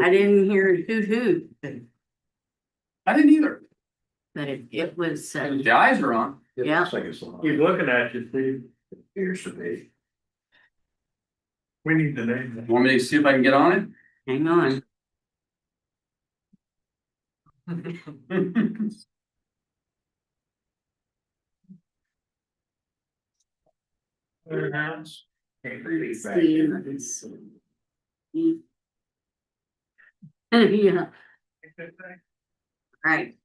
I didn't hear a hoot hoot, I didn't either. but it was, The eyes are on. Yeah. Looks like it's on. He's looking at you, Steve. Appears to be. We need the name. Want me to see if I can get on it? hang on. Steve, let's see. Yeah, right.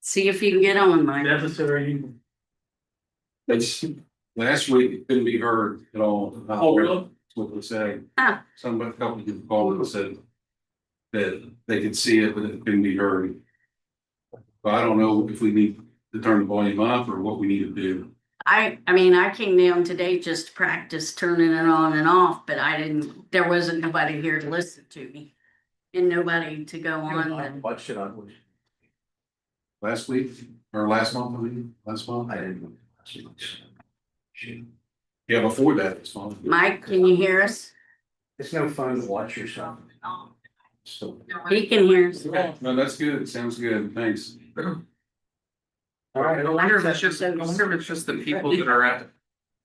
See if you can get on, Mike. Necessary. It's, last week it couldn't be heard at all. Oh, really? That's what they said. Ah. Somebody, a couple people called and said that they could see it, but it couldn't be heard. But I don't know if we need to turn the volume up or what we need to do. I mean, I came down today just to practice turning it on and off, but there wasn't nobody here to listen to me. And nobody to go on and, Watched it on. Last week or last month, I mean, last month. I didn't. Yeah, before that, it's fine. Mike, can you hear us? It's no fun to watch yourself. So. He can hear us. No, that's good. Sounds good. Thanks. All right. I wonder if it's just the people that are at the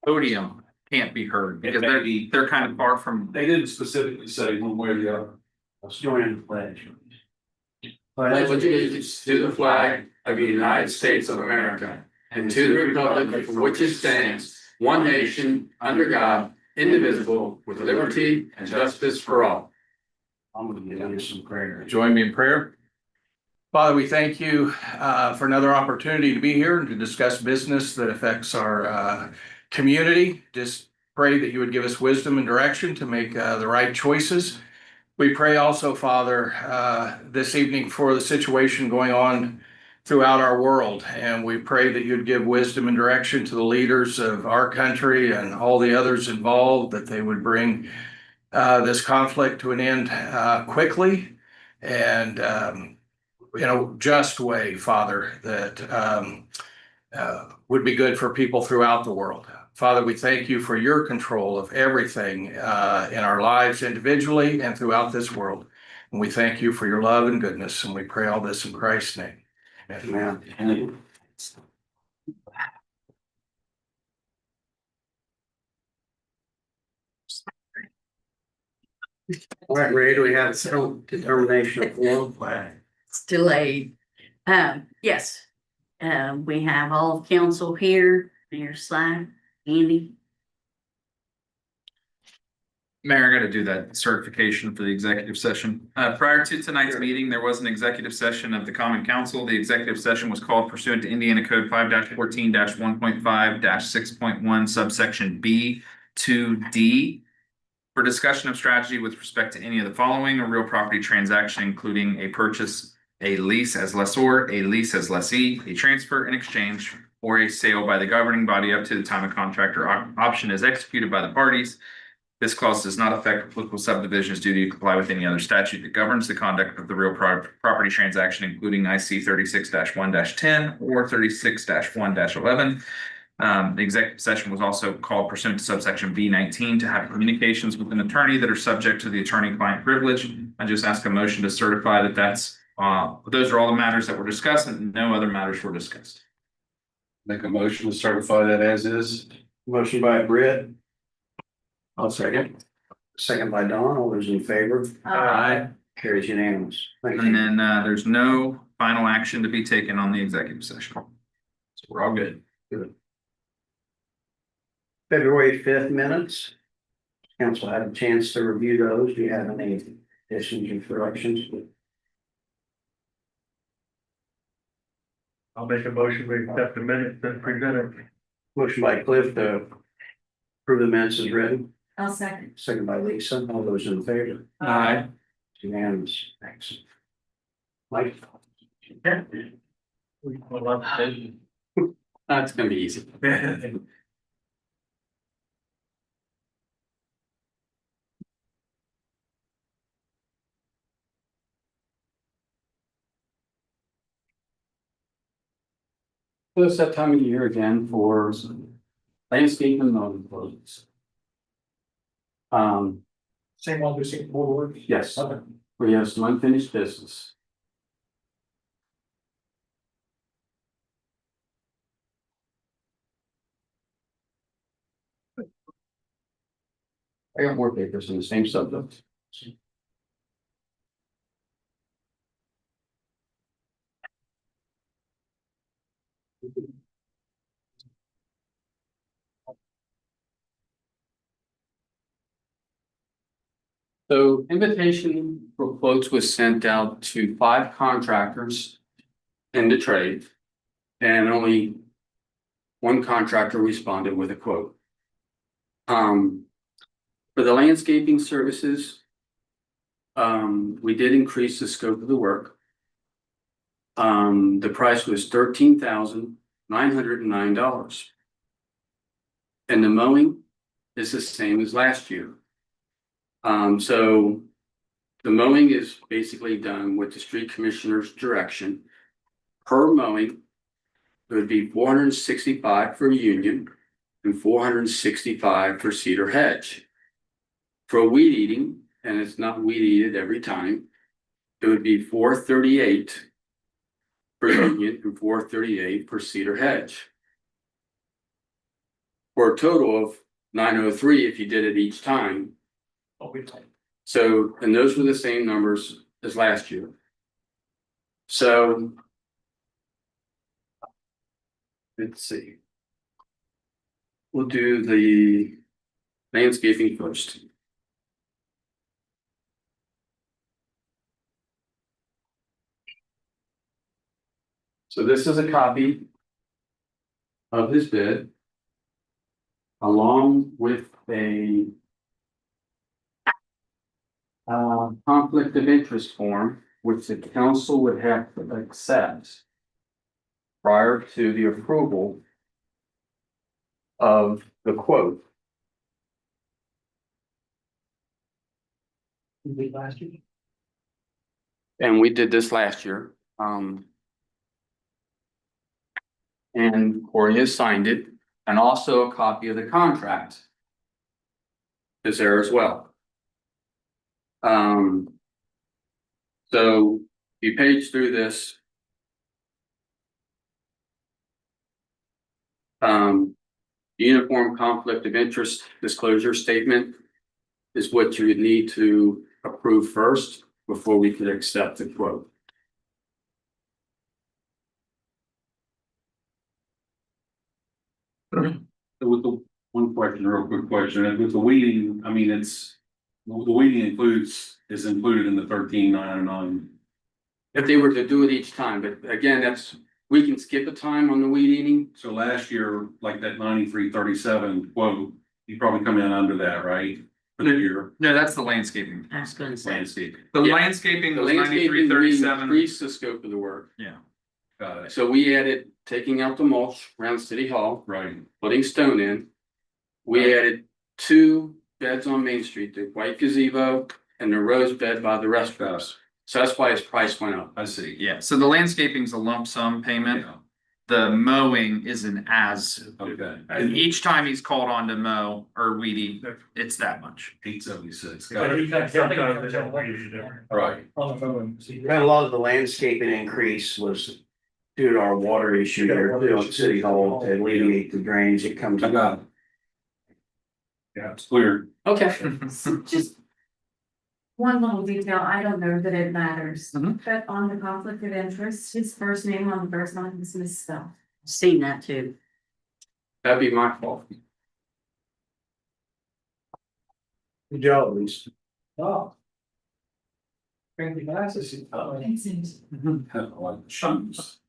podium can't be heard because they're kind of far from. They didn't specifically say one way or the other. Let's join in the pledge. Pledge allegiance to the flag of the United States of America and to the republic for which it stands, one nation, under God, indivisible, with liberty and justice for all. I'm gonna get into some prayer. Join me in prayer. Father, we thank you for another opportunity to be here and to discuss business that affects our community. Just pray that you would give us wisdom and direction to make the right choices. We pray also, Father, this evening for the situation going on throughout our world. And we pray that you'd give wisdom and direction to the leaders of our country and all the others involved, that they would bring this conflict to an end quickly and in a just way, Father, that would be good for people throughout the world. Father, we thank you for your control of everything in our lives individually and throughout this world. And we thank you for your love and goodness. And we pray all this in Christ's name. Amen. Amen. All right, Ray, do we have some determination of form flag? It's delayed. Yes. We have all of council here, Mayor Slack, Andy. Mayor, I gotta do that certification for the executive session. Prior to tonight's meeting, there was an executive session of the Common Council. The executive session was called pursuant to Indiana Code 5-14-1.5-6.1 subsection B to D for discussion of strategy with respect to any of the following: a real property transaction, including a purchase, a lease as lessor, a lease as lessee, a transfer in exchange, or a sale by the governing body up to the time a contract or option is executed by the parties. This clause does not affect applicable subdivisions due to comply with any other statute that governs the conduct of the real property transaction, including IC 36-1-10 or 36-1-11. The executive session was also called pursuant to subsection B19 to have communications with an attorney that are subject to the attorney-client privilege. I just ask a motion to certify that those are all the matters that were discussed and no other matters were discussed. Make a motion to certify that as is. Motion by Britt, I'll second. second by Don. All those in favor? Aye. Carries unanimous. Thank And you. then there's no final action to be taken on the executive session. So we're all good. February 5th minutes. Council had a chance to review those. Do you have any additions or corrections? I'll make a motion, we accept the minutes and present it. Motion by Cliff to approve the minutes as written. I'll second. Second by Lisa. All those in favor? Aye. Unanimous. Thanks. Mike? That's gonna be easy. So it's that time of year again for landscape and mowing clothes. Same one, we see board. Yes, we have some unfinished business. I got more papers on the same subject. So invitation for quotes was sent out to 5 contractors in the trade. And only one contractor responded with a quote. For the landscaping services, we did increase the scope of the work. The price was $13,909. And the mowing is the same as last year. So the mowing is basically done with the street commissioner's direction. Per mowing, it would be $465 for Union and $465 for Cedar Hedge. For weed eating, and it's not weed eated every time, it would be $438 for Union and $438 for Cedar Hedge. For a total of $903 if you did it each time. So, and those were the same numbers as last year. So. Let's see. We'll do the landscaping first. So this is a copy of his bid, along with a conflict of interest form, which the council would have to accept prior to the approval of the quote. And we did this last year. And Corey has signed it, and also a copy of the contract is there as well. So you page through this. Uniform conflict of interest disclosure statement is what you would need to approve first before we could accept the quote. With the one question, real quick question, and with the weeding, I mean, it's, the weeding is included in the 13,909. If they were to do it each time, but again, that's, we can skip a time on the weed eating. So last year, like that 9337 quote, you probably come in under that, right? For the year No, that's the landscaping. I was gonna say, landscape. The Yeah. landscaping The was landscaping, we 9337. increased the scope of the work. Yeah. Got it. So we added taking out the mulch around City Hall, Right. putting stone in. We added 2 beds on Main Street, the white gazebo and the rose bed by the restrooms. So that's why his price went up. I see. Yeah, so the landscaping's a lump sum payment. Yeah. The mowing is an as, Okay. and each time he's called on to mow or weedy, it's that much. 876. But Got you it. got sometimes they don't want you to do. Right. On the phone. And a lot of the landscaping increase was due to our water issue there, doing City Hall to alleviate the drains that comes. I got it. Yeah, it's clear. Okay. Just one little detail, I don't know that it matters, Mhm. but on the conflict of interest, his first name on the first line is misspelled. seen that too. That'd be my fault. Good job, Lisa. Oh. Bring the glasses. Thanks. Like shoes.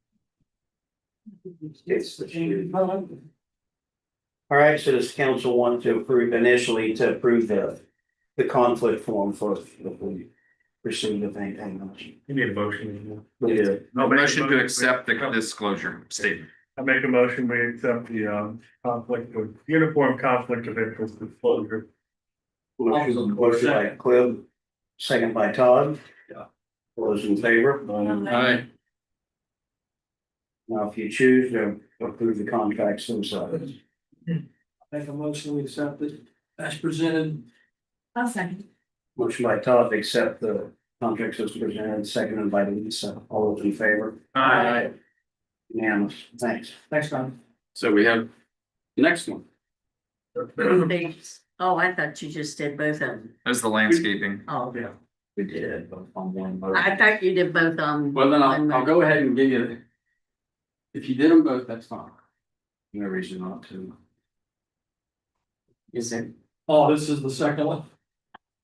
It's the shoe. All right, so does council want to approve initially to approve the conflict form for if we pursue the thing? Hang on. You need a motion. We did. I'll make a Motion to motion. accept the disclosure statement. I make a motion, we accept the conflict of uniform conflict of interest disclosure. Motion by Cliff, second by Todd. Yeah. All those in favor? Alright. Now, if you choose to approve the contracts themselves. Make a motion, we accept it as presented. I'll second. Motion by Todd to accept the contracts as presented, seconded by Lisa. All those in favor? Aye. Unanimous. Thanks. Thanks, Tom. So we have the next one. Oh, I thought you just did both of them. That's the landscaping. Oh, Yeah. We did, both on one. I thought you did both on. Well, then one I'll go ahead and give you. If you did them both, that's fine. No reason not to. Is it? Oh, this is the second one?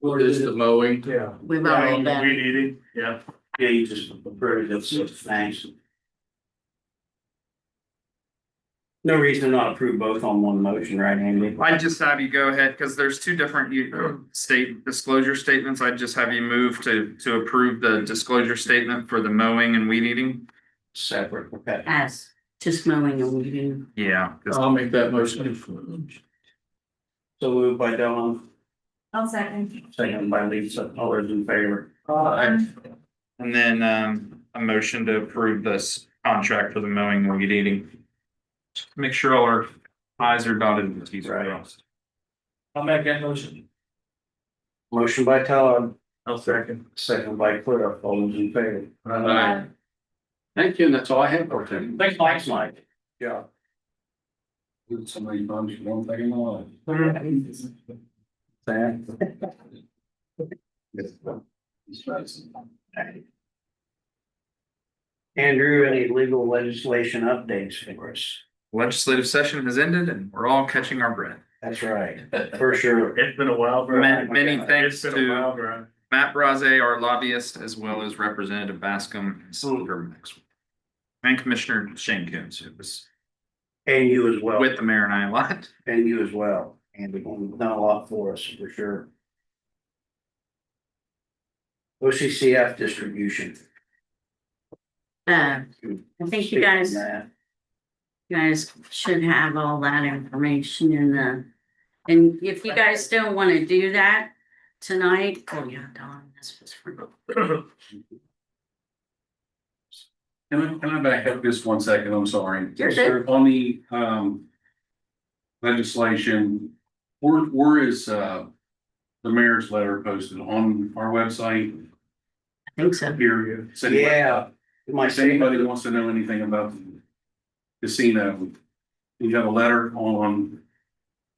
Or is the mowing? Yeah. We've already done. Weed eating, yeah. Yeah, you just approved it, so thanks. No reason to not approve both on one motion, right, Andy? I'd just have you go ahead, because there's two different state disclosure statements. I'd just have you move to approve the disclosure statement for the mowing and weed eating. Separate, okay. As just mowing and weeding. Yeah. 'cause I'll make that motion. So moved by Don, I'll second. seconded by Lisa. All those in favor? And then a motion to approve this contract for the mowing and weed eating. Make sure all our i's are dotted and t's are Right. crossed. I'll make that motion. Motion by Todd, I'll second. seconded by Cliff. All those in favor? Aye. Thank you, and that's all I have for today. Thanks, Mike. Yeah. Somebody bumps you one thing in the line. Andrew, any legal legislation updates for us? Legislative session has ended and we're all catching our breath. That's right, for sure. It's been a while, bro. Many thanks It's been a while, to bro. Matt Braze, our lobbyist, as well as Representative Bascom and Senator Maxwell. And Commissioner Shane Coons, who was And you as well. with the mayor and I a lot. And you as well. And we've done a lot for us, for sure. OCCF distribution. I think you guys should have all that information in the, and if you guys don't want to do that tonight, oh yeah, Don, this was for. Can I back up just one second? I'm sorry. You're good. On the legislation, where is the mayor's letter posted on our website? I think so. Here. Yeah. If anybody wants to know anything about the casino, you have a letter on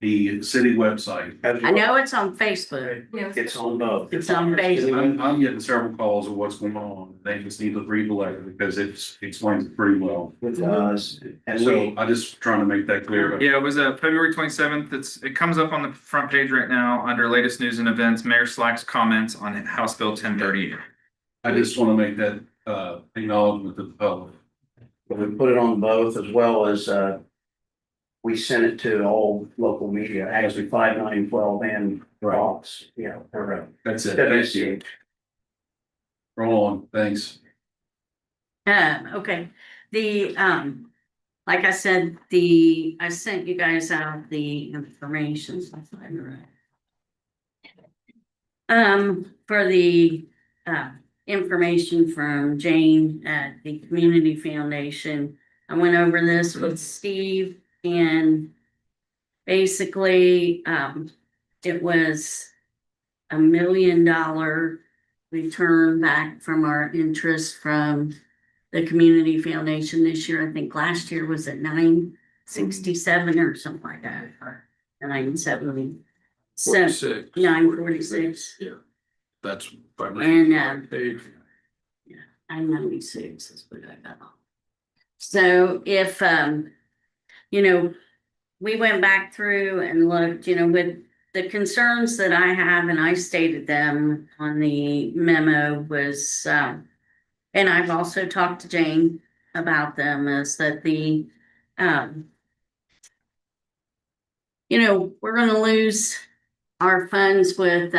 the city website. I know it's on Facebook. It's on both. It's on Facebook. I'm getting several calls of what's going on. They just need to read the letter because it explains it pretty well. It does. And So we, I just trying to make that clear. Yeah, it was February 27th. It comes up on the front page right now under latest news and events, Mayor Slack's comments on House Bill 1038. I just want to make that acknowledgement to the public. we put it on both as well as, we sent it to all local media, actually 5, 9, 12 and Fox, yeah, or, That's it. Thank you. Roll on. Thanks. Okay, like I said, I sent you guys out the information. So I'll find it right. For the, information from Jane at the Community Foundation. I went over this with Steve and basically, it was $1 million return back from our interest from the Community Foundation this year. I think last year was at 967 or something like that, or 970. So 46. 946. Yeah. That's. And, Page. 996 is what I got. So if, we went back through and looked, with the concerns that I have, and I stated them on the memo was, and I've also talked to Jane about them, is that we're gonna lose our funds with,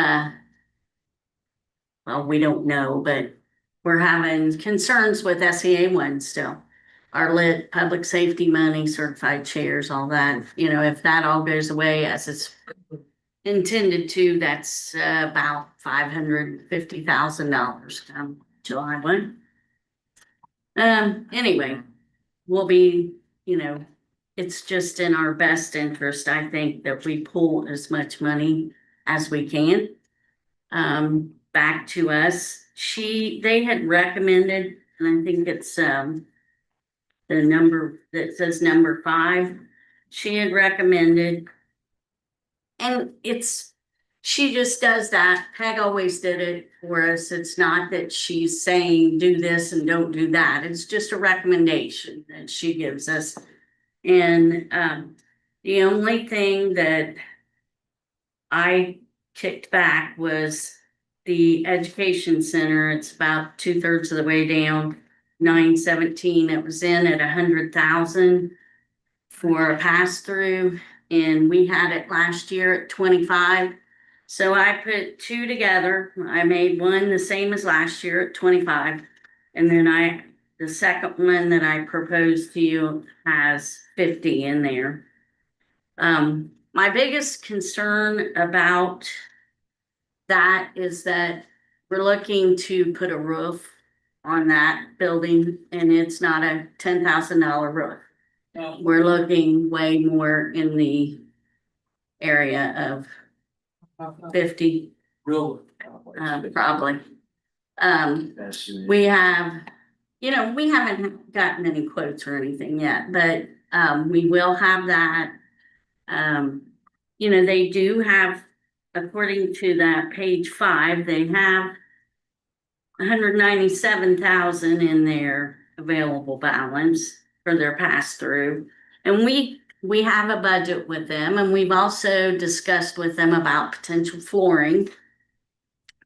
well, we don't know, but we're having concerns with SEA one still. Our lit, public safety money, certified chairs, all that, if that all goes away as it's intended to, that's about $550,000 come July 1. Anyway, we'll be, it's just in our best interest, I think, that we pull as much money as we can. back to us. They had recommended, and I think it's, the number that says number 5, she had recommended. And she just does that. Peg always did it for us. It's not that she's saying do this and don't do that. It's just a recommendation that she gives us. And the only thing that I kicked back was the education center. It's about 2/3 of the way down, 917. It was in at 100,000 for a pass through, and we had it last year at 25. So I put two together. I made one the same as last year at 25. And then the second one that I proposed to you has 50 in there. My biggest concern about that is that we're looking to put a roof on that building, and it's not a $10,000 roof. We're looking way more in the area of 50, probably. We haven't gotten any quotes or anything yet, but we will have that. They do have, according to that page 5, they have 197,000 in their available balance for their pass through. And we have a budget with them, and we've also discussed with them about potential flooring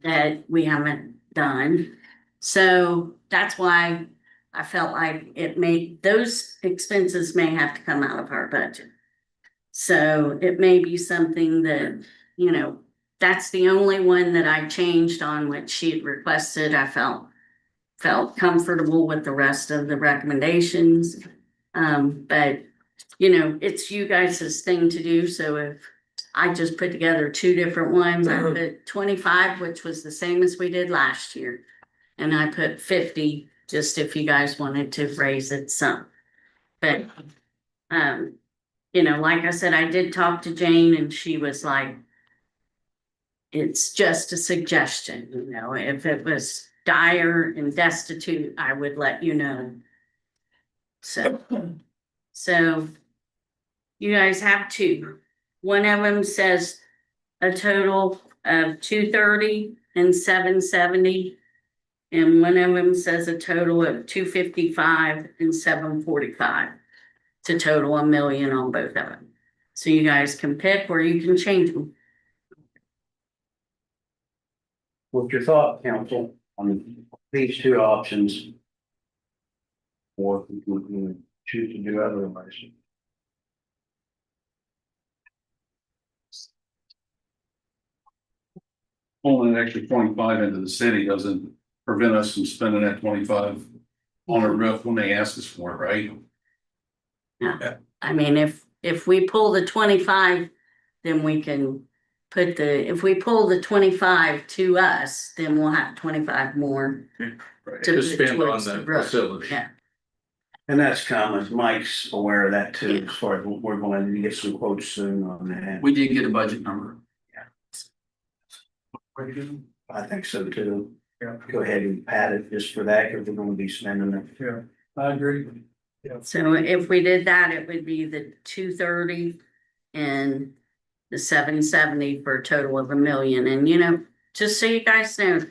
that we haven't done. So that's why I felt like those expenses may have to come out of our budget. So it may be something that, that's the only one that I changed on what she had requested. I felt comfortable with the rest of the recommendations. But it's you guys' thing to do. So if I just put together 2 different ones, I put 25, which was the same as we did last year. And I put 50, just if you guys wanted to raise it some. But, like I said, I did talk to Jane, and she was like, it's just a suggestion, if it was dire and destitute, I would let you know. So you guys have 2. One of them says a total of 230 and 770. And one of them says a total of 255 and 745 to total $1 million on both of them. So you guys can pick, or you can change them. What's your thought, council, on these 2 options? Or if we choose to do otherwise? Pulling an extra 25 into the city doesn't prevent us from spending that 25 on a roof when they ask us for it, right? Yeah. I mean, if we pull the 25, then we can if we pull the 25 to us, then we'll have 25 more. Right. To To spend on towards the the roof. facility. Yeah. And that's common. Mike's aware of that too, as far as we're going to get some quotes soon on that. We did get a budget number. I think so too. Yeah. Go ahead and pad it just for that, because we're gonna be spending it. Yeah. I agree. So if we did that, it would be the 230 and the 770 for a total of $1 million. And just so you guys know,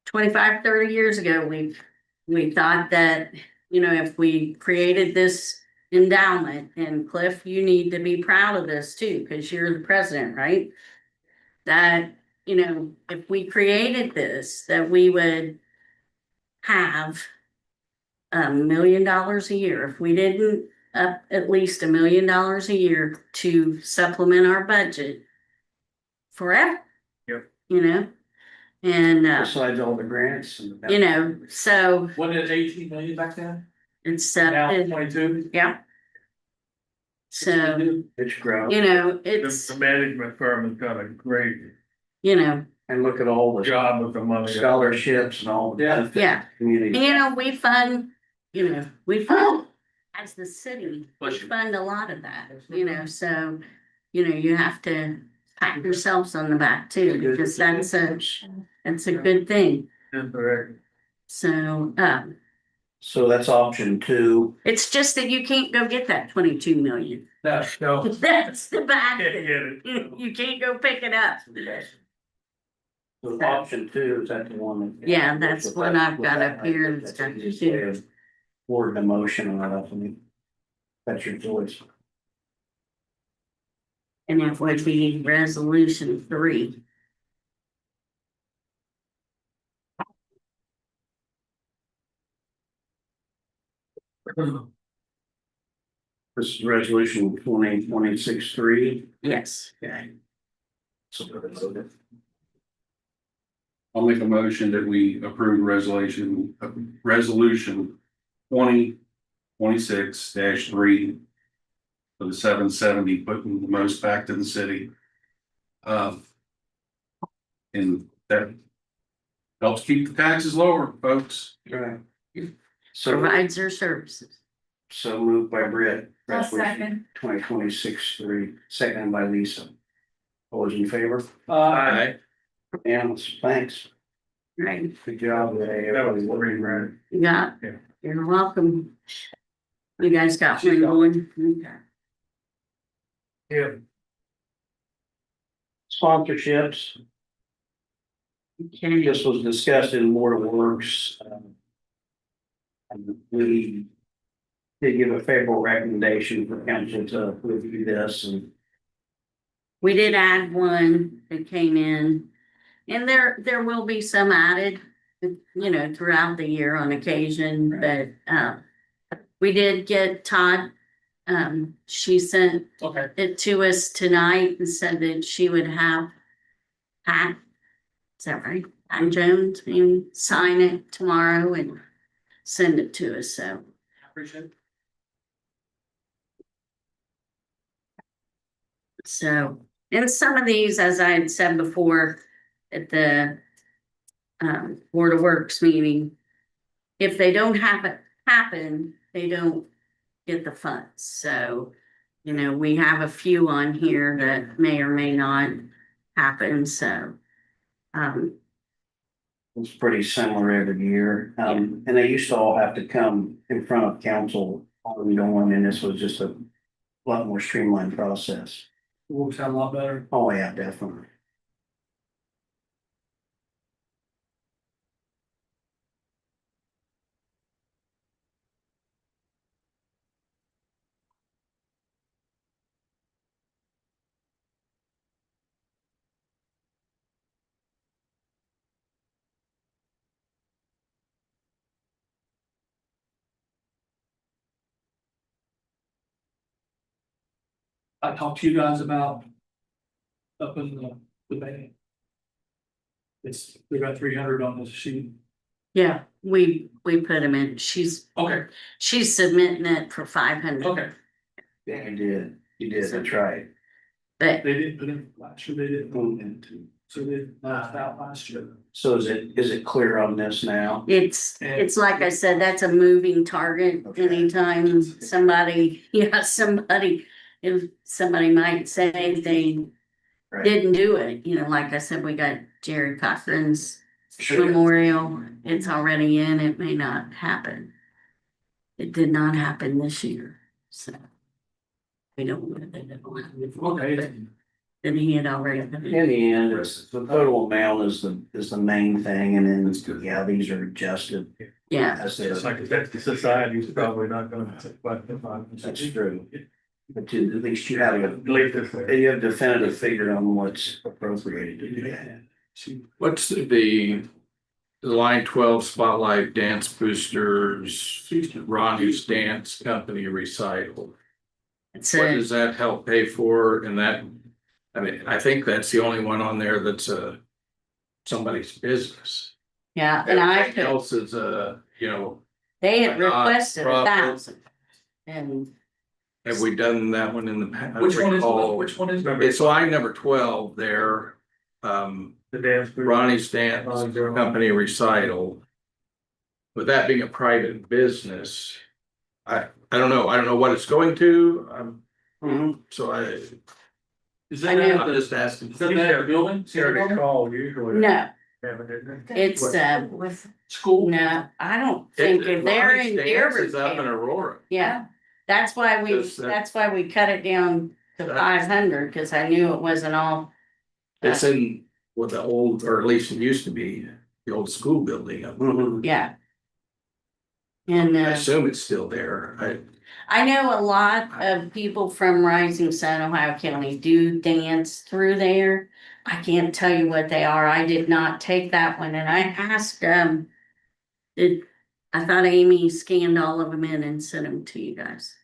25, 30 years ago, we thought that, if we created this endowment, and Cliff, you need to be proud of this too, because you're the president, right? That, if we created this, that we would have $1 million a year. If we didn't up at least $1 million a year to supplement our budget forever. Yep. And Besides all the grants and. so What is 18 million back then? it's Now 22? yeah. So It's grown. it's The management firm has done a great And look at all the job with the money. scholarships and all the Yeah. benefits. yeah. Community. And, we fund as the city, we fund a lot of that, so, you have to pat yourselves on the back too, because that's a good thing. Correct. So, So that's option two. it's just that you can't go get that 22 million. No, no. That's the bad Can't thing. get it. You can't go pick it up. So option two, is that the one that? Yeah, that's what I've got up here. It's got two. Word the motion on that, I mean. That's your choice. And it would be resolution 3. This is resolution 2026-3. Yes. Okay. So, I'll make a motion that we approve resolution 2026-3. For the 770, putting the most back to the city. And that helps keep the taxes lower, folks. Right. So, Provides their services. so moved by Britt. I'll second. 2026-3, seconded by Lisa. All those in favor? Uh, And thanks. Right. Good job today. That was everybody. pretty rare. You got, Yeah. you're welcome. You guys got one going? Okay. Yeah. Sponsorships. Okay. This was discussed in Board of Works. And we did give a favorable recommendation for council to review this and We did add one that came in. And there will be some added, throughout the year on occasion, but, we did get Todd. She sent okay. it to us tonight and said that she would have Pat, is that right? Pat Jones, and sign it tomorrow and send it to us, so. Appreciate it. So, and some of these, as I had said before, at the Board of Works meeting, if they don't have it happen, they don't get the funds. So, we have a few on here that may or may not happen, so. it's pretty similar every year. And they used to all have to come in front of council ongoing, and this was just a lot more streamlined process. Works out a lot better. Oh, yeah, definitely. I talked to you guys about up in the bay. They got 300 on this sheet. Yeah, we put them in. She's Okay, submitting it for 500. okay. Yeah, you did, that's right. But They didn't put in last year, they didn't move into, so they last out last year. So is it clear on this now? it's like I said, that's a moving target. Okay. Anytime somebody, if somebody might say they Right. didn't do it, like I said, we got Jerry Cochran's Sure. memorial. It's already in, it may not happen. It did not happen this year, so. We don't know that it will happen. Okay. But then he had already. In the end, it's the total amount is the main thing, and then, yeah, these are adjusted. Yeah, As It's they're, like that, the society's probably not gonna. that's true. But at least you have Leave this there. you have definitive figure on what's appropriated to do that. What's the line 12 Spotlight Dance Boosters, Ronnie's Dance Company recital? it's What a, does that help pay for? And that, I think that's the only one on there that's somebody's business. yeah, and I Everything put, else is they had requested Profit. 1,000. And have we done that one in the past? Which one is, Recall- which one is? It's line number 12 there. The dance. group. Ronnie's Dance Company recital. With that being a private business, I don't know what it's going to, Mhm. so Is I that, know. I'm just asking. is that that building? It's already called usually. No, Haven't it? it's, With School? no, I don't think they're in Dearborn Is up in County. Aurora. Yeah, that's why Just, that's why we cut it down to That- 500, because I knew it wasn't all. It's in what the old, or at least it used to be, the old school building. Mhm. Yeah. And I assume it's still there. I know a lot of people from Rising Sun, Ohio County do dance through there. I can't tell you what they are. I did not take that one, and I asked, I thought Amy scanned all of them in and sent them to you guys.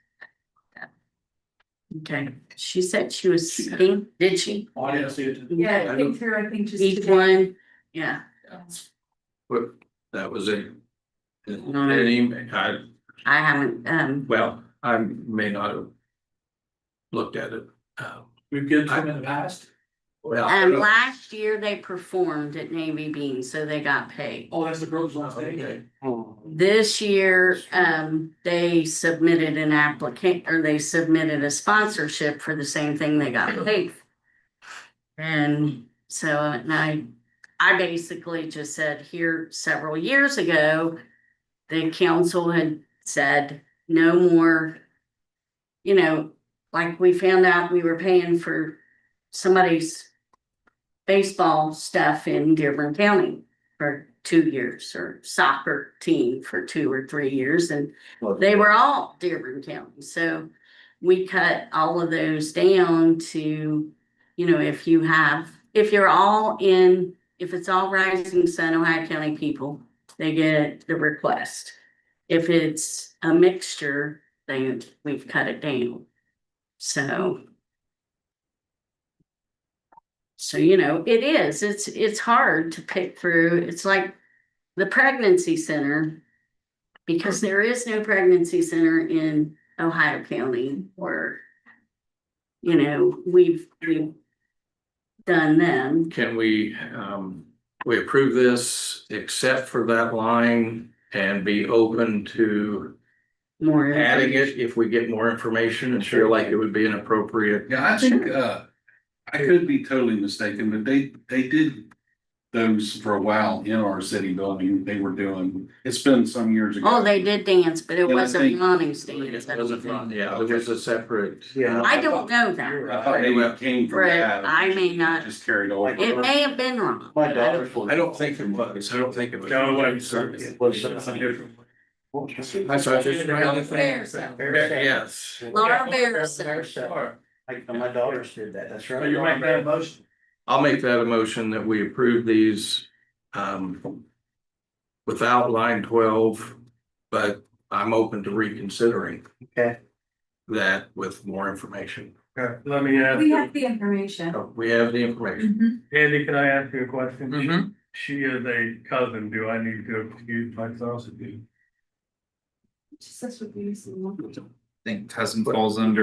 Okay, she said she was sitting, did she? Oh, I didn't see it. Yeah, I think through, I think just. Each today. one, yeah. But that was it. No. An email, I haven't, well, I may not have looked at it. We've given them in the past. Well, last year they performed at Navy Bean, so they got paid. Oh, that's the girls' last day. okay. This year, they submitted an applicant, or they submitted a sponsorship for the same thing they got paid. For. And so, and I basically just said here several years ago, the council had said no more, you know, like we found out we were paying for somebody's baseball stuff in Dearborn County for 2 years, or soccer team for 2 or 3 years, and they were all Dearborn County. So we cut all of those down to, you know, if you're all in, if it's all Rising Sun, Ohio County people, they get the request. If it's a mixture, then we've cut it down. So, you know, it's hard to pick through. It's like the pregnancy center, because there is no pregnancy center in Ohio County, or, you know, we've done them. Can we approve this except for that line and be open to More. adding it if we get more information and feel like it would be an appropriate? Yeah, I think, I could be totally mistaken, but they did those for a while in our city building. They were doing, it's been some years ago. Oh, they did dance, but it Yeah, I wasn't think- Ronnie's It dance. wasn't from, yeah, it was a separate. Yeah. I don't know I that. thought maybe it came from Brett, that. I may not, Just carried over. it may have been wrong. My daughter's. I don't think it was. I don't think it was. No, what I'm It saying. was, I saw this around the thing. Fair. Yes. Laura Bears. Like, my daughters did that, that's So right. you're making that motion? I'll make that a motion that we approve these without line 12, but I'm open to reconsidering Okay, that with more information. Okay, let me ask We you, have the information. So we have the information. Mhm. Andy, can I ask you a question? Mm-hmm. She is a cousin. Do I need to excuse myself? Just this would be some- I think cousin falls under,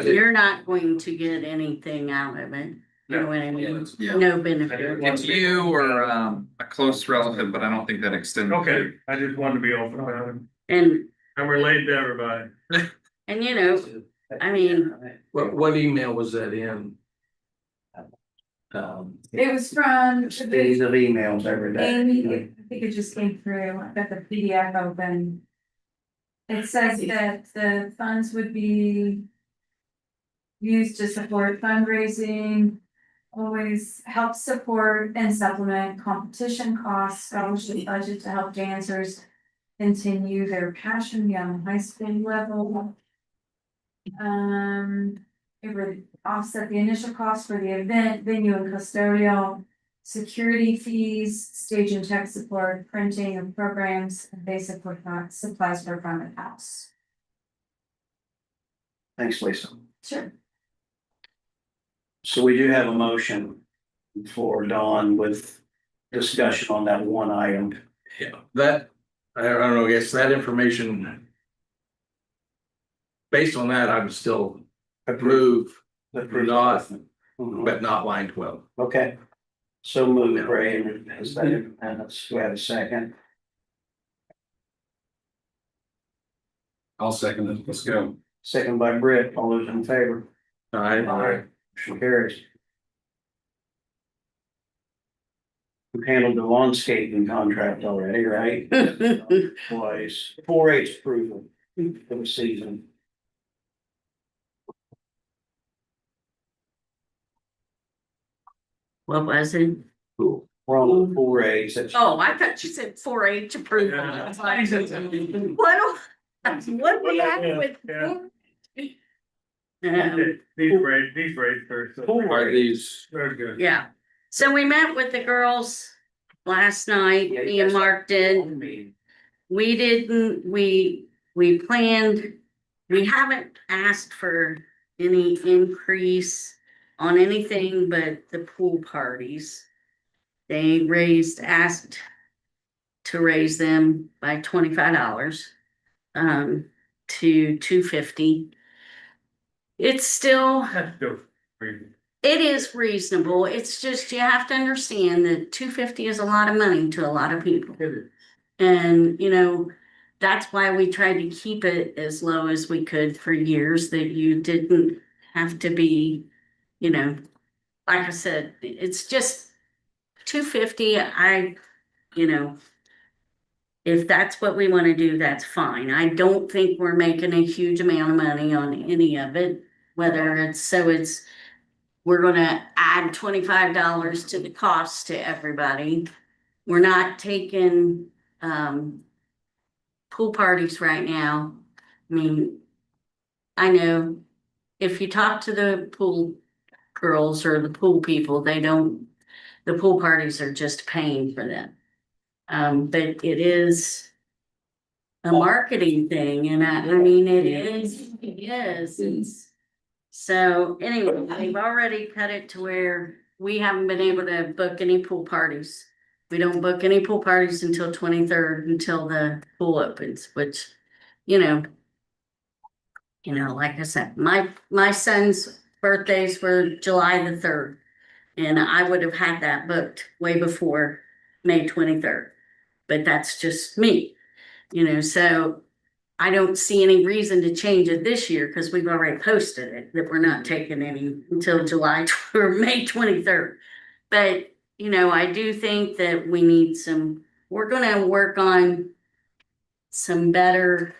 You're not going to get anything out of it. You know what I mean? Yeah. No benefit. it's you or, a close relative, but I don't think that extends. Okay, I just wanted to be open about it. And, I'm related to everybody. you know, I mean, What email was that in? It was from days of emails every day. Amy, I think it just came through, I've got the PDF open. It says that the funds would be used to support fundraising, always help support and supplement competition costs, scholarship budget to help dancers continue their passion beyond the high school level. It would offset the initial cost for the event, venue and custodial, security fees, stage and tech support, printing of programs, and basic supplies for front of house. Thanks, Lisa. Sure. So we do have a motion for Dawn with discussion on that one item. Yeah, that, I don't know, I guess that information. Based on that, I would still approve, Not- but not line 12. Okay. So move, Ray, and is that, and let's, do we have a second? I'll second it. Let's go. Second by Britt, all those in favor? Aye. Motion carries. We handled the landscaping contract already, right? Twice. 4-H approval for the season. What was it? We're on the 4-H. That's Oh, I thought you said 4-H approval. I was like, what we have with? These rates are. Are these, Very good. Yeah, so we met with the girls last night, me and Mark did. We didn't, we planned, we haven't asked for any increase on anything but the pool parties. They asked to raise them by $25, to $250. It's still, That's still pretty. it is reasonable. It's just, you have to understand that $250 is a lot of money to a lot of people. And, you know, that's why we tried to keep it as low as we could for years, that you didn't have to be, you know, like I said, it's just $250. You know, if that's what we want to do, that's fine. I don't think we're making a huge amount of money on any of it, whether we're gonna add $25 to the cost to everybody. We're not taking, pool parties right now. I mean, I know if you talk to the pool girls or the pool people, the pool parties are just paying for them. But it is a marketing thing, and I mean, it is. So anyway, they've already cut it to where we haven't been able to book any pool parties. We don't book any pool parties until 23rd, until the pool opens, which, you know, like I said, my son's birthdays were July the 3rd. And I would have had that booked way before May 23rd. But that's just me, so I don't see any reason to change it this year because we've already posted it, that we're not taking any until July or May 23rd. But, I do think that we need we're gonna work on some better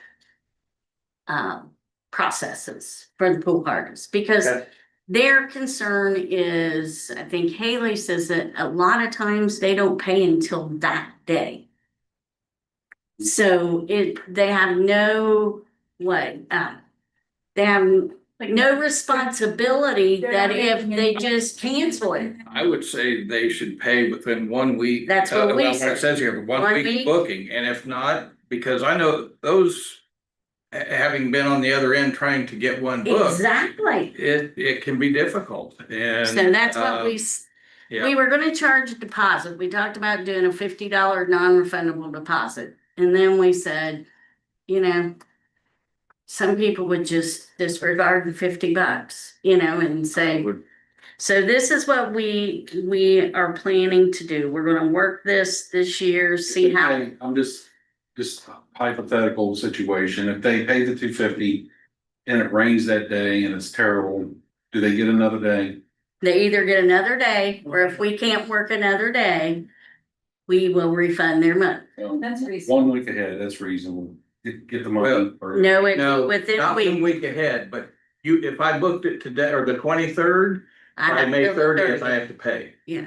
processes for the pool parties, because Okay. their concern is, I think Haley says that a lot of times they don't pay until that day. So they have they have no responsibility that if they just cancel it. I would say they should pay within 1 week. That's what we Well, said. it says here, 1 1 week week? booking, and if not, because I know those, having been on the other end trying to get one booked, Exactly. it can be difficult, and. So that's what yeah. we were gonna charge a deposit. We talked about doing a $50 non-refundable deposit. And then we said, some people would just disregard the $50, and say, so this is what we are planning to do. We're gonna work this year, see how. I'm just hypothetical situation. If they pay the $250 and it rains that day and it's terrible, do they get another day? They either get another day, or if we can't work another day, we will refund their money. That's reasonable. 1 week ahead, that's reasonable. Get the money. or- No, it No, within a not 1 week. week ahead, but if I booked it today or the 23rd, I by have May till the 30th, I 30th. have to pay. Yeah,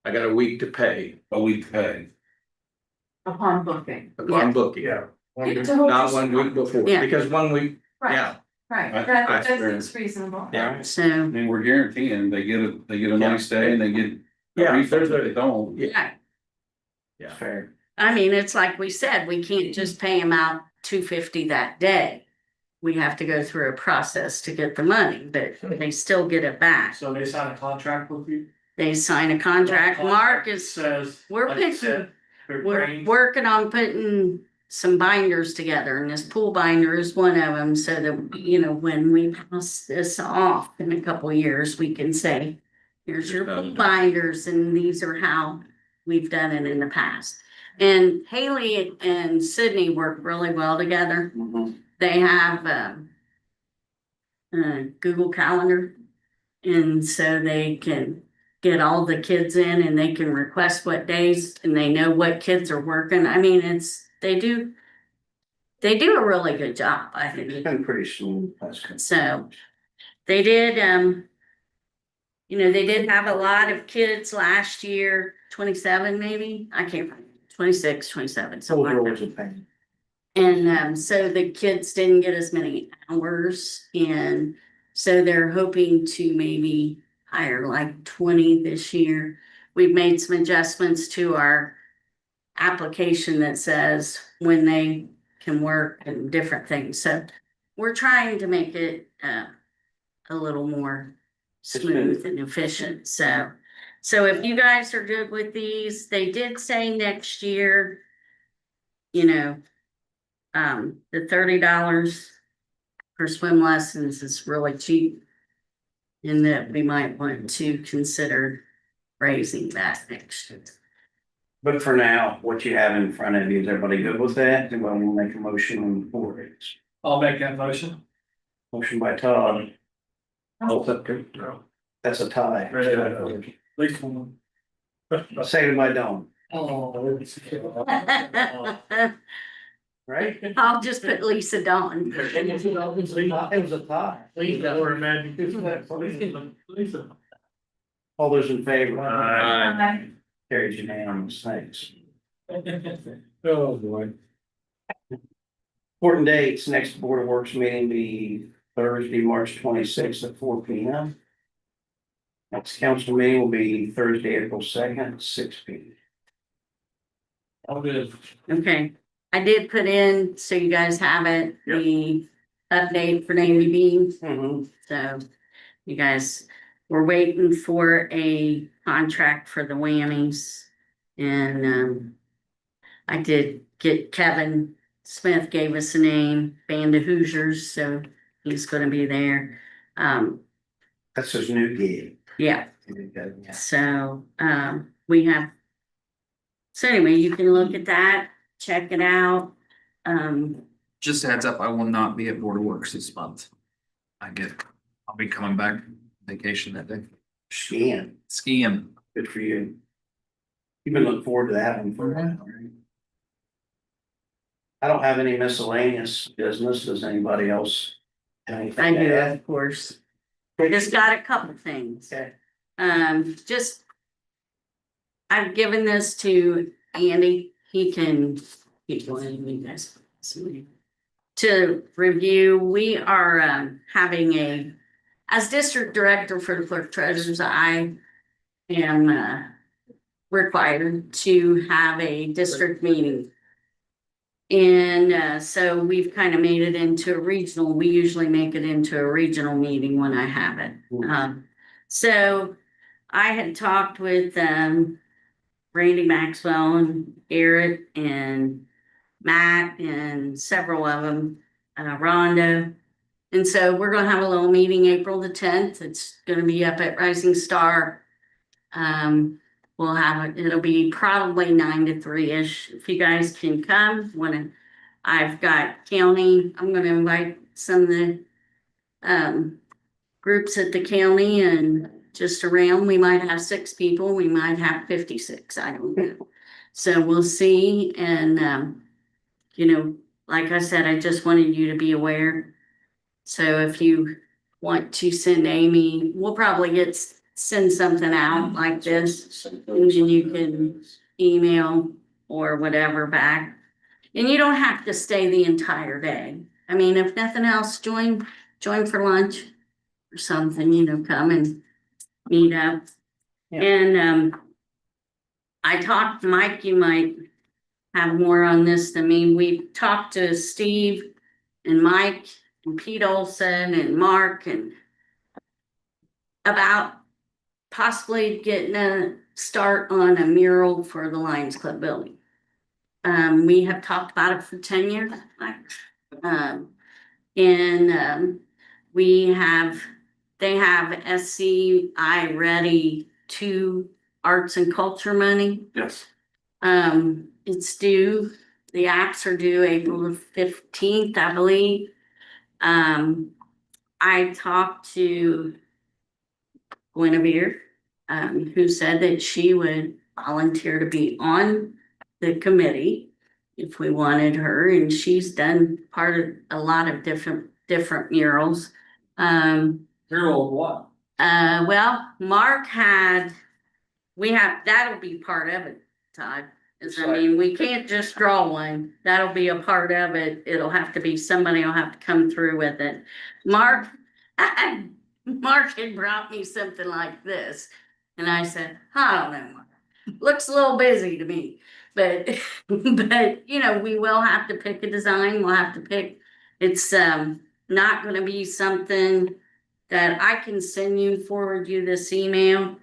I got a week to pay A week pay. Upon booking. Yeah. upon booking, Yeah. not 1 week before, Yeah. because 1 week, Right, yeah. right, I- that I- is reasonable. Yeah. I so, mean, we're guaranteeing they get a Yeah. nice day and they get a Yeah, refund there's if a, they don't. yeah. yeah. Fair. I mean, it's like we said, we can't just pay them out $250 that day. We have to go through a process to get the money, but they still get it back. So they sign a contract with you? They sign a contract. Mark is, Says. we're like you picking- said, it we're rains. working on putting some binders together, and this pool binder is one of them, so that, when we pass this off in a couple years, we can say, here's your pool binders, and these are how we've done it in the past. And Haley and Sydney work really well together. They have, Google Calendar. And so they can get all the kids in and they can request what days and they know what kids are working. I mean, they do a really good job, I It's think. been pretty smooth. That's good. So they did, they did have a lot of kids last year, 27 maybe, I can't remember, 26, 27, something Soldier like was that. a pain. And so the kids didn't get as many hours, and so they're hoping to maybe hire like 20 this year. We've made some adjustments to our application that says when they can work and different things. So we're trying to make it a little more smooth and efficient. So if you guys are good with these, they did say next year, the $30 for swim lessons is really cheap. And that we might want to consider raising that next year. But for now, what you have in front of you, is everybody good with that? And we'll make a motion on 4 days. I'll make that motion. Motion by Todd. That's a tie. At least one. Seconded by Dawn, Oh. right? I'll just put Lisa Dawn. It was a tie. Lisa or Amanda. Lisa. All those in favor? Aye. Carries unanimous, thanks. Oh, boy. Important dates, next Board of Works meeting be Thursday, March 26th at 4 P.M. Next council meeting will be Thursday, April 2nd, 6 P.M. All good. Okay, I did put in, so you guys have it, the update for Navy Beans. So you guys, we're waiting for a contract for the whammies. And I did get Kevin Smith gave us a name, Band of Hoosiers, so he's gonna be there. That's his new gig. Yeah, so we have. So anyway, you can look at that, check it out. Just a heads up, I will not be at Board of Works this month. I'll be coming back vacation that day. Skiing, Skiing. good for you. You've been looking forward to that one for a while, right? I don't have any miscellaneous business. Does anybody else have anything I to do, add? of course. Just got a couple things. Okay. I've given this to Andy, he can keep going, you guys. To review, we are having as district director for the clerk treasurers, I am required to have a district meeting. And so we've kind of made it into a regional, we usually make it into a regional meeting when I have it. So I had talked with Randy Maxwell and Garrett and Matt and several of them, Rhonda. And so we're gonna have a little meeting April the 10th. It's gonna be up at Rising Star. We'll have it'll be probably 9 to 3-ish. If you guys can come, I've got county, I'm gonna invite some of the groups at the county and just around, we might have 6 people, we might have 56, I don't know. So we'll see, and like I said, I just wanted you to be aware. So if you want to send Amy, we'll probably send something out like this, and then you can email or whatever back. And you don't have to stay the entire day. I mean, if nothing else, join for lunch or something, come and meet up. Yeah. And I talked to Mike, you might have more on this than me. We talked to Steve and Mike and Pete Olson and Mark and about possibly getting a start on a mural for the Lions Club building. We have talked about it for 10 years. They have SCI ready to arts and culture money. Yes. It's due, the apps are due April the 15th, I believe. I talked to Guinevere, who said that she would volunteer to be on the committee if we wanted her, and she's done part of a lot of different murals. Mural of what? Well, that'll be part of it, Todd. We can't just draw one. That'll be a part of it. It'll have to be, somebody will have to come through with it. Mark had brought me something like this, and I said, I don't know, Mark. Looks a little busy to me, but, we will have to pick a design. We'll have to pick, it's, not gonna be something that I can forward you this email.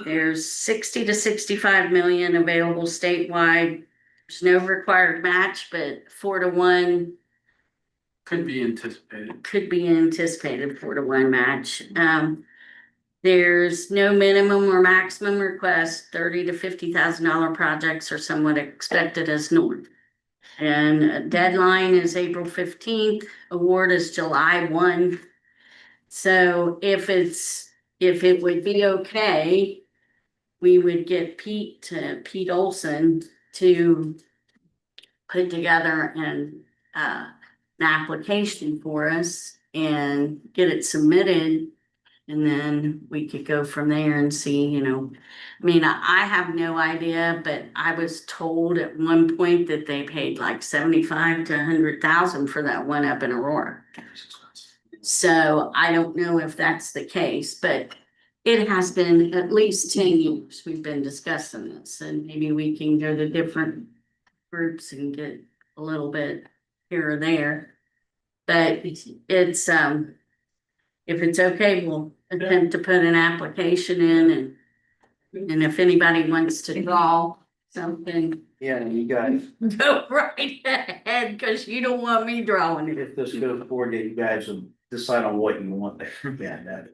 There's 60 to 65 million available statewide. There's no required match, but 4-to-1 Could be anticipated. 4-to-1 match. There's no minimum or maximum request. $30,000 to $50,000 projects are somewhat expected as norm. And deadline is April 15th. Award is July 1. So if it would be okay, we would get Pete Olson to put together an application for us and get it submitted. And then we could go from there and see, I have no idea, but I was told at one point that they paid like 75 to 100,000 for that one up in Aurora. So I don't know if that's the case, but it has been at least 10 years we've been discussing this, and maybe we can go to different groups and get a little bit here or there. But it's, if it's okay, we'll attempt to put an application in, and if anybody wants to draw something, Yeah, you guys, go right ahead, because you don't want me drawing it. if this goes forward, you guys will decide on what you want there. Yeah, that.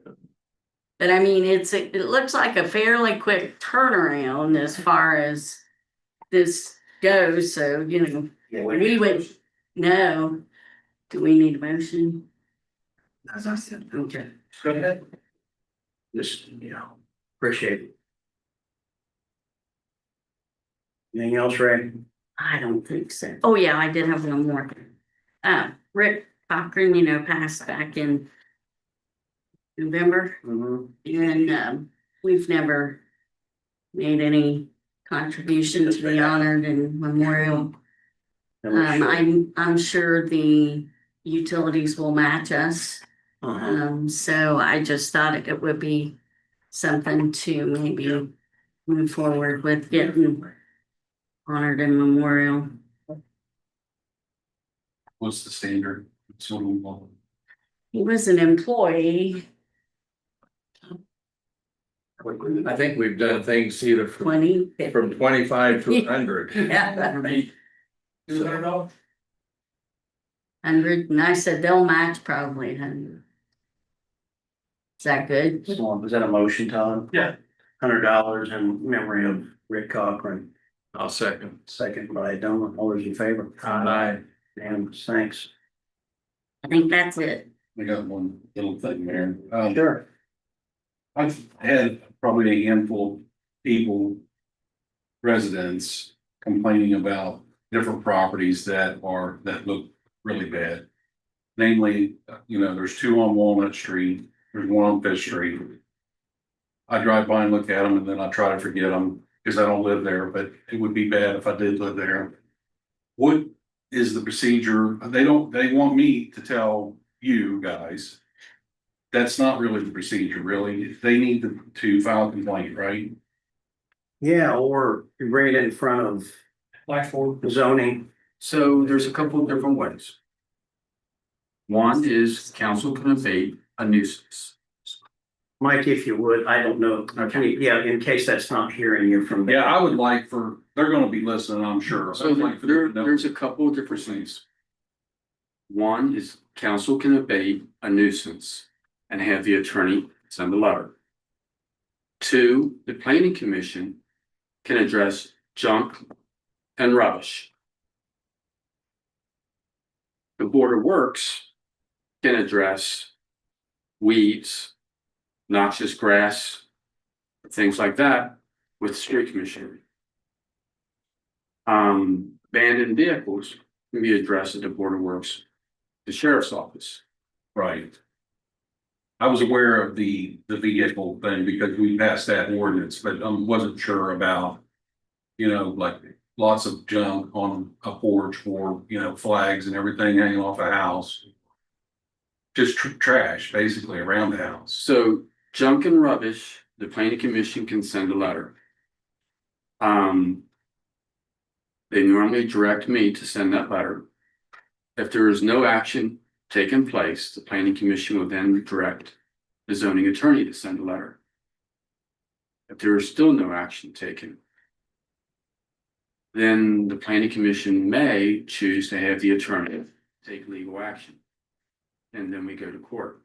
But it looks like a fairly quick turnaround as far as this goes, so, Yeah, we would know. Do we need a motion? As I said. Okay. Go ahead. Just, appreciate it. Anything else, Ray? I don't think so. Oh, yeah, I did have one more. Rick Cochran, passed back in November, and we've never made any contribution to the honored and memorial. I'm sure the utilities will match us. So I just thought it would be something to maybe move forward with getting honored and memorial. What's the standard? Sort of. He was an employee, I think we've done things either from 20. 25 to 100. Yeah, $200? 100, and I said they'll match probably 100. Is that good? Was that a motion, Todd? Yeah. $100 in memory of Rick Cochran, I'll second. second by Donald. All those in favor? Aye. And thanks. I think that's it. I got one little thing there. Sure. I've had probably a handful of people, residents complaining about different properties that look really bad. Namely, there's 2 on Walnut Street, there's 1 on Fifth Street. I drive by and look at them and then I try to forget them because I don't live there, but it would be bad if I did live there. What is the procedure? They want me to tell you guys. That's not really the procedure, really. They need to file a complaint, right? Yeah, or you bring it in front of Blackboard. zoning. So there's a couple of different ways. One is council can abate a nuisance. Mike, if you would, I don't know. Okay. Yeah, in case that's not hearing you from. Yeah, I would like they're gonna be listening, I'm sure. So there's a couple of different things. One is council can abate a nuisance and have the attorney send a letter. 2, the planning commission can address junk and rubbish. The Board of Works can address weeds, noxious grass, things like that with the street commissioner. Abandoned vehicles can be addressed at the Board of Works, the sheriff's office. Right. I was aware of the vehicle thing because we passed that ordinance, but wasn't sure about, like lots of junk on a porch for, flags and everything hanging off a house. Just trash basically around the house. So junk and rubbish, the planning commission can send a letter. They normally direct me to send that letter. If there is no action taken place, the planning commission will then direct the zoning attorney to send a letter. If there is still no action taken, then the planning commission may choose to have the attorney take legal action. And then we go to court.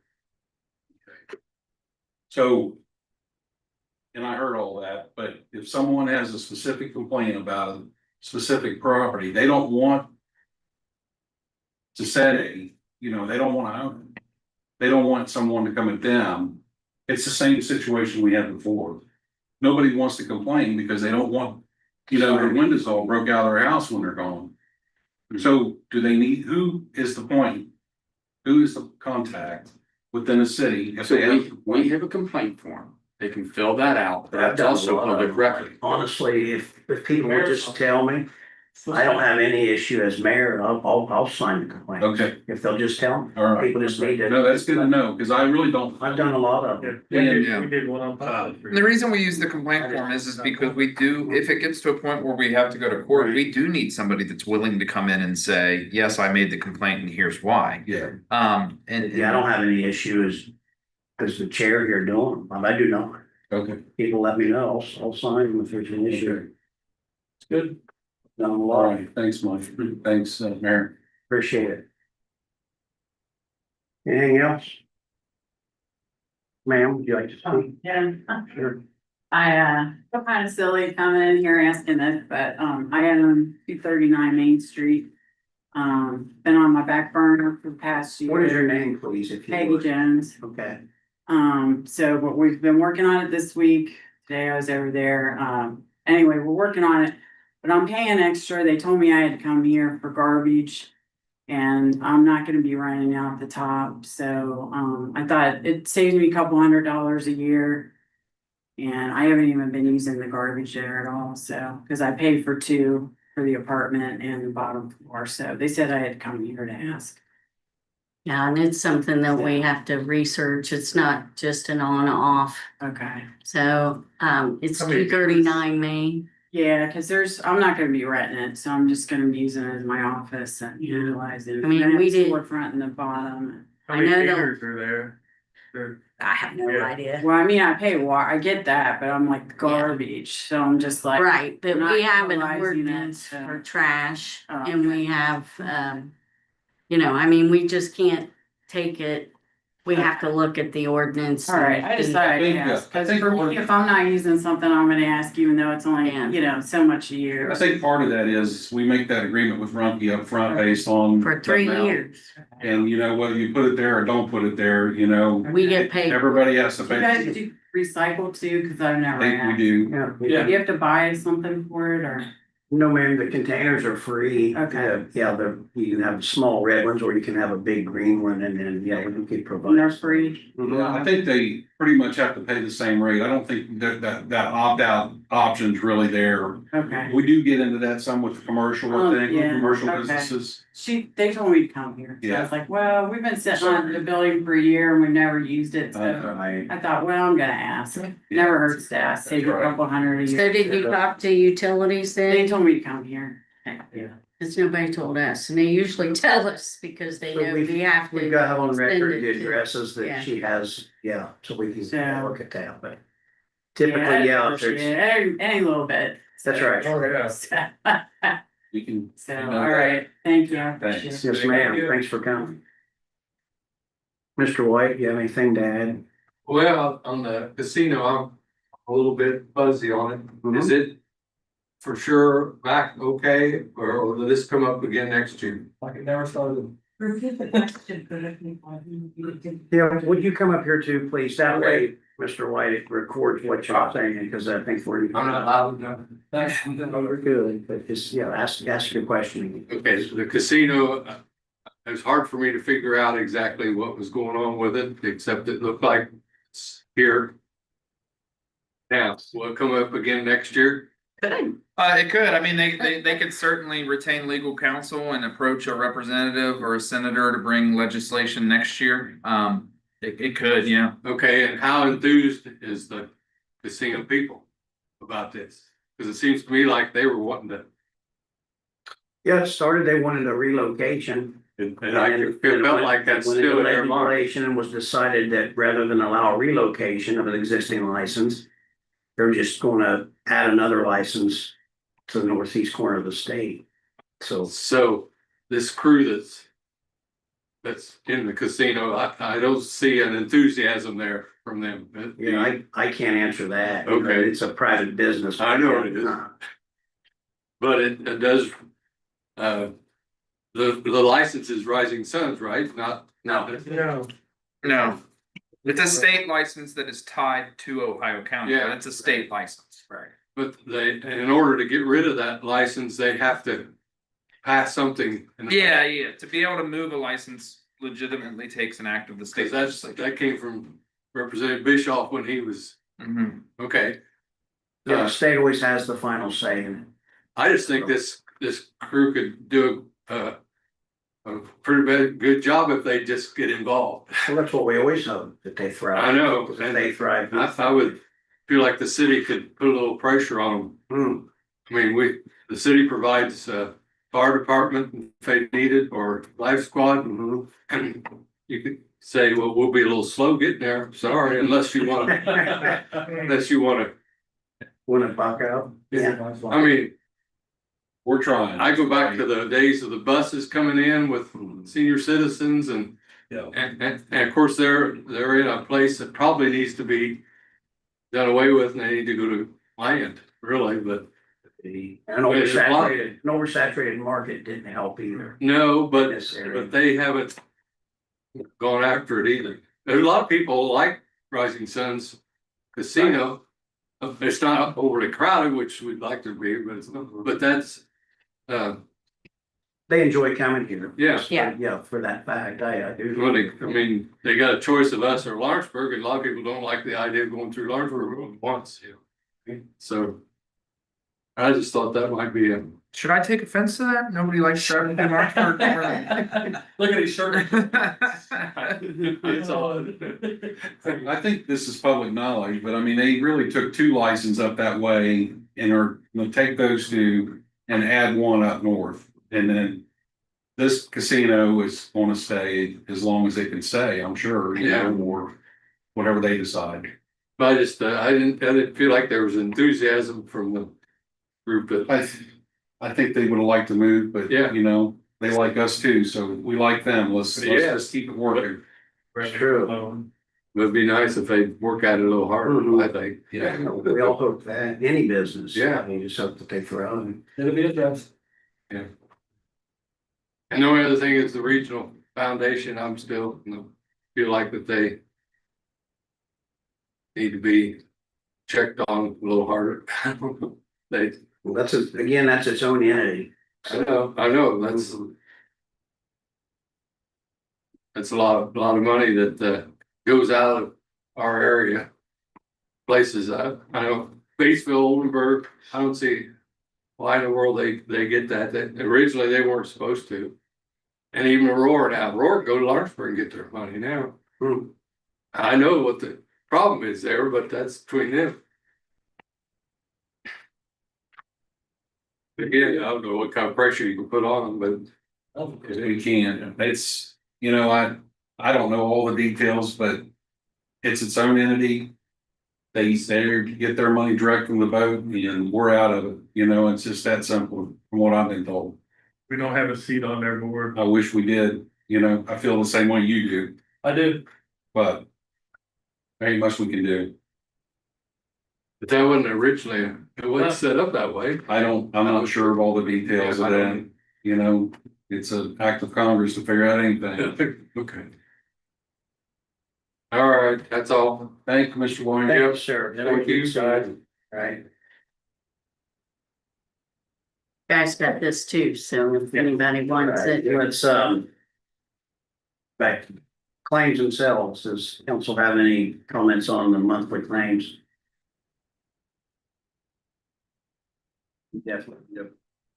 So. And I heard all that, but if someone has a specific complaint about a specific property, they don't want. To say, they don't want to own it. They don't want someone to come at them. It's the same situation we had before. Nobody wants to complain because they don't want, their windows all broke out of their house when they're gone. So do they need, who is the point? Who is the contact within a city? If So they have- we have a complaint form. They can fill that out, but I've that's done a also lot of public them. record. Honestly, if people would just tell me, I don't have any issue as mayor, I'll sign the complaint. Okay, If they'll just tell me, all right. people just need to. No, that's good to know, because I really don't. I've done a lot of them. We did- Yeah. we did one on top. The reason we use the complaint form is because we do, if it gets to a point where we have to go to court, we do need somebody that's willing to come in and say, yes, I made the complaint and here's why. Yeah, And. Yeah, I don't have any issue as the chair here doing them, I do not. okay. People let me know, I'll sign them if there's an issue. It's good. Done a All lot, right, thanks, Mike. Thanks, Mayor. appreciate it. Anything else? Ma'am, would you like to speak? Yeah, Sure. I feel kind of silly coming in here asking this, but I own 239 Main Street. Been on my back burner for the past year. What is your name, please, if you Peggy would? Jones. Okay, So but we've been working on it this week. Today I was over there. Anyway, we're working on it. But I'm paying extra. They told me I had to come here for garbage. And I'm not gonna be running out the top, so I thought it saves me a couple $100 a year. And I haven't even been using the garbage there at all, so, cause I paid for two for the apartment and the bottom floor, so they said I had to come here to ask. Yeah, and it's something that we have to research. It's not just an on off. Okay. So, it's How many 239 Main. Yeah, cause I'm not gonna be renting it, so I'm just gonna be using it as my office and utilizing it. I mean, And we it's the did- Front and the bottom. How I many know the- meters are there? There- I have no Yeah. idea. Well, I mean, I pay water, I get that, but I'm like garbage, so I'm just like. Right, but not we have an utilizing it, ordinance so- for trash Oh, and we have, I mean, we just can't take it. We have to look at the ordinance. All right, I just thought I'd think, ask, I cause think for we're- me, if I'm not using something, I'm gonna ask, even though it's only, Yeah. so much a year. I think part of that is we make that agreement with Rumpke up front based on. For 3 the amount. years. And whether you put it there or don't put it there, We get paid. everybody has to You guys pay. do recycle too, cause I've I never think we asked. do. yeah, Do you have to buy something for it or? no, ma'am, the containers are free. Okay. Yeah, you can have small red ones, or you can have a big green one, and then, yeah, we could provide. They're free? Yeah, I think they pretty much have to pay the same rate. I don't think that opt-out option's really there. Okay. We do get into that some with commercial, Oh, I think, with yeah, commercial okay. businesses. They told me to come here. So I Yeah. was like, well, we've been sitting on the building for a year and we've never used it, so. I, I thought, well, I'm gonna ask. Never hurts to ask, save you a Right. couple hundred a So year. did you talk to utilities They then? told me to come here. Yeah. Cause nobody told us and they usually tell us because they So know we have to. we've got on send record it the to- addresses yeah. that she has, yeah, so we So- can look at that, but I typically, yeah, if appreciate there's, it. Any little bit. that's right. Oh, yeah. We can. So, all right, thank you. Thanks. Yes, ma'am, thanks for coming. Mr. White, you have anything to add? Well, on the casino, I'm a little bit fuzzy on it. Is it for sure back okay, or will this come up again next year? Like it never started. Repeat the question for the people. Yeah, would you come up here too, please? That way, Mr. White records what you're saying, because I think we're. I'm not loud enough. We're good, but just, yeah, ask your question. Okay, so the casino, it was hard for me to figure out exactly what was going on with it, except it looked like it's here. Now, will it come up again next year? Good. It could, I mean, they could certainly retain legal counsel and approach a representative or a senator to bring legislation next year. It could, yeah. Okay, and how enthused is the casino people about this? Cause it seems to me like they were wanting to, Yeah, it started, they wanted a relocation. and I felt like that's When still the in their mind. legislation was decided that rather than allow relocation of an existing license, they're just gonna add another license to the northeast corner of the state. So, So this crew that's in the casino, I don't see an enthusiasm there from them. you know, I can't answer that. Okay. It's a private business. I know it is. But it does, the license is Rising Suns, right? Not. No. It's a state license that is tied to Ohio County, Yeah. but it's a state license. Right. But in order to get rid of that license, they have to pass something. Yeah, to be able to move a license legitimately takes an act of the state. Cause that came from Representative Bischoff when he was, Mhm. okay. Yeah, the state always has the final say in it. I just think this crew could do a pretty good job if they just get involved. Well, that's what we always hope, that they thrive. I know, Because if they thrive. I would feel like the city could put a little pressure on them. I mean, the city provides fire department if they need it, or life squad. And you could say, well, we'll be a little slow getting there, sorry, unless you wanna, Want to buck out? Yeah. I mean, We're trying. I go back to the days of the buses coming in with senior citizens and Yeah. and of course, they're in a place that probably needs to be done away with, and they need to go to land, really, but An oversaturated market didn't help either. no, but This area. but they haven't gone after it either. There's a lot of people like Rising Suns Casino. It's not overly crowded, which we'd like to be, but that's They enjoy coming here. Yeah. Yeah. Yeah, for that fact, I do. well, I mean, they got a choice of us or Lawrenceburg, and a lot of people don't like the idea of going through Lawrenceburg once. So I just thought that might be a. Should I take offense to that? Nobody likes traveling to Marshburg. Look at his shirt. It's all. I think this is public knowledge, but I mean, they really took 2 licenses up that way and are gonna take those 2 and add 1 up north. And then this casino is gonna stay as long as they can stay, I'm sure, you know, or whatever they decide. But I just, I didn't feel like there was enthusiasm from the group that. I think they would have liked to move, but Yeah. you know, they like us too, so we like them. Let's just keep it working. It's true. It'd be nice if they work at it a little harder, I think. Yeah. We all hope that, any business. Yeah. You just hope that they thrive. It'll be a test. And the only other thing is the regional foundation, I'm still, feel like that they need to be checked on a little harder. They, Well, that's its own entity. I know, that's a lot of money that goes out of our area. Places, I know, Batesville, Oldenburg, I don't see why in the world they get that, originally they weren't supposed to. And even Aurora now, Aurora go to Lawrenceburg and get their money now. I know what the problem is there, but that's between them. Again, I don't know what kind of pressure you can put on them, but We can, it's, you know, I don't know all the details, but it's its own entity. They get their money direct from the boat and we're out of it, you know, it's just that simple from what I've been told. We don't have a seat on their board. I wish we did, you know, I feel the same way you do, I do. but there ain't much we can do. But that wasn't originally, it wasn't set up that way. I'm not sure of all the details of that, you know, It's an act of Congress to figure out anything. Okay. All right, that's all. Thank you, Mr. Wayne. Thank you, sir. Thank you. Right. Guys got this too, so if anybody wants Right, it. let's, back to claims themselves. Does council have any comments on the monthly claims? Definitely, yep.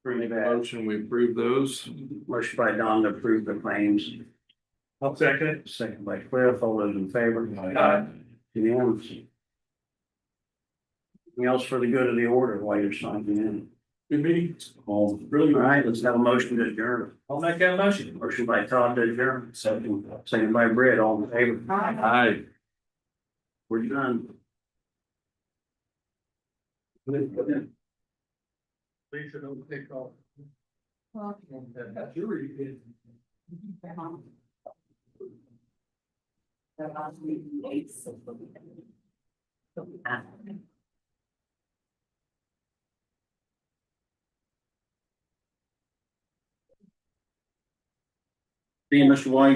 Really bad. Motion, we approve those. Motion by Don to approve the claims, I'll second it. second by Cliff, all those in favor? Aye. Unanimous. Anything else for the good of the order while you're signing in? Good meeting. All Really good. right, let's have a motion to adjourn. I'll make that motion. Motion by Todd to adjourn, second by Britt, all in favor? Aye. We're done. Lisa, don't take off. Well, That's really good. See you, Mr. White.